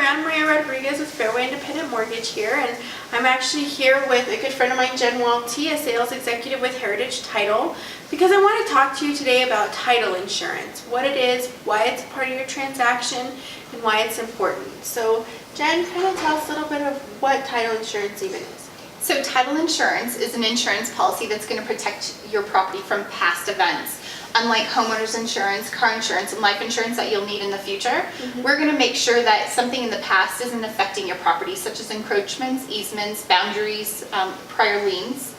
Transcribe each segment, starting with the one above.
Breonna-Maria Rodriguez with Fairway Independent Mortgage here, and I'm actually here with a good friend of mine, Jen Welte, a sales executive with Heritage Title, because I want to talk to you today about title insurance, what it is, why it's a part of your transaction, and why it's important. So Jen, kind of tell us a little bit of what title insurance even is. So title insurance is an insurance policy that's going to protect your property from past events. Unlike homeowners insurance, car insurance, and life insurance that you'll need in the future, we're going to make sure that something in the past isn't affecting your property, such as encroachments, easements, boundaries, prior liens.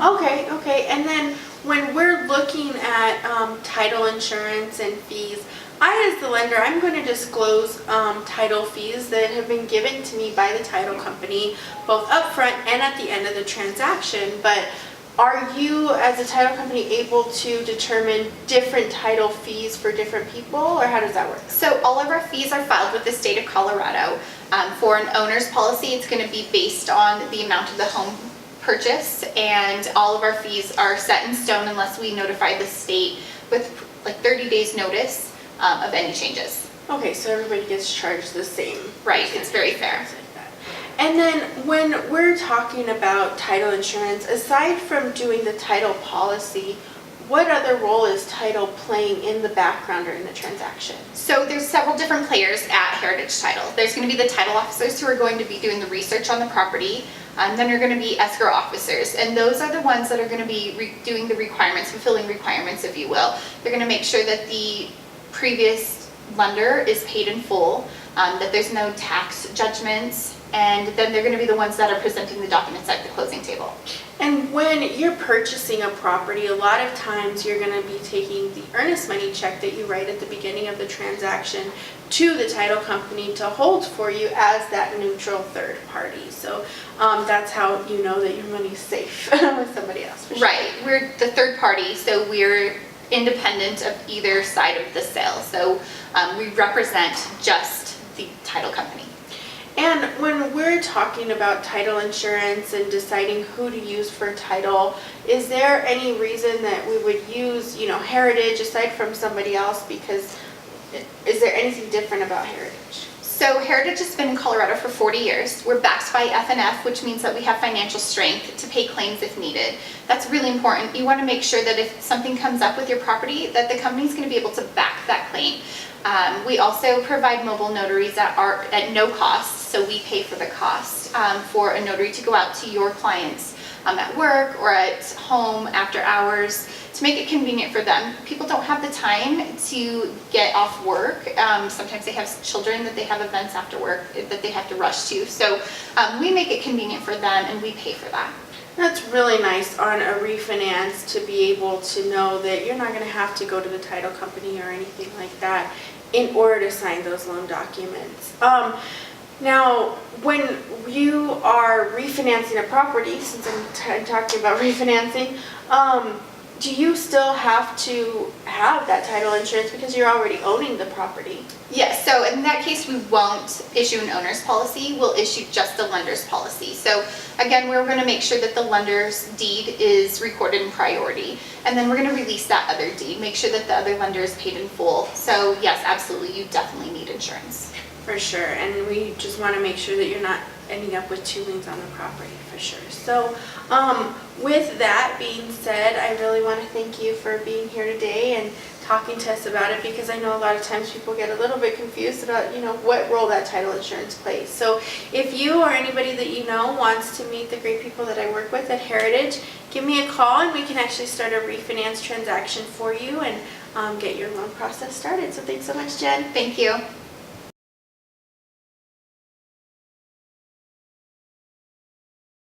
Okay. And then when we're looking at title insurance and fees, I, as the lender, I'm going to disclose title fees that have been given to me by the title company, both upfront and at the end of the transaction. But are you, as a title company, able to determine different title fees for different people, or how does that work? So all of our fees are filed with the state of Colorado. For an owner's policy, it's going to be based on the amount of the home purchase, and all of our fees are set in stone unless we notify the state with like 30 days notice of any changes. Okay, so everybody gets charged the same. Right, it's very fair. And then when we're talking about title insurance, aside from doing the title policy, what other role is title playing in the background or in the transaction? So there's several different players at Heritage Title. There's going to be the title officers who are going to be doing the research on the property. And then there are going to be escrow officers, and those are the ones that are going to be doing the requirements, fulfilling requirements, if you will. They're going to make sure that the previous lender is paid in full, that there's no tax judgments, and then they're going to be the ones that are presenting the documents at the closing table. And when you're purchasing a property, a lot of times you're going to be taking the earnest money check that you write at the beginning of the transaction to the title company to hold for you as that neutral third party. So that's how you know that your money's safe with somebody else. For sure. Right. We're the third party, so we're independent of either side of the sale. So we represent just the title company. And when we're talking about title insurance and deciding who to use for title, is there any reason that we would use, Heritage aside from somebody else? Because is there anything different about Heritage? So Heritage has been in Colorado for 40 years. We're backed by F&F, which means that we have financial strength to pay claims if needed. That's really important. You want to make sure that if something comes up with your property, that the company's going to be able to back that claim. We also provide mobile notaries that are at no cost, so we pay for the cost for a notary to go out to your clients at work or at home after hours to make it convenient for them. People don't have the time to get off work. Sometimes they have children that they have events after work that they have to rush to. So we make it convenient for them, and we pay for that. That's really nice on a refinance to be able to know that you're not going to have to go to the title company or anything like that in order to sign those loan documents. Now, when you are refinancing a property, since I'm talking about refinancing, do you still have to have that title insurance because you're already owning the property? Yes, so in that case, we won't issue an owner's policy. We'll issue just a lender's policy. So again, we're going to make sure that the lender's deed is recorded in priority. And then we're going to release that other deed, make sure that the other lender is paid in full. So yes, absolutely, you definitely need insurance. For sure, and we just want to make sure that you're not ending up with two liens on the property, for sure. So with that being said, I really want to thank you for being here today and talking to us about it, because I know a lot of times people get a little bit confused about, what role that title insurance plays. So if you or anybody that you know wants to meet the great people that I work with at Heritage, give me a call and we can actually start a refinance transaction for you and get your loan process started. So thanks so much, Jen. Thank you.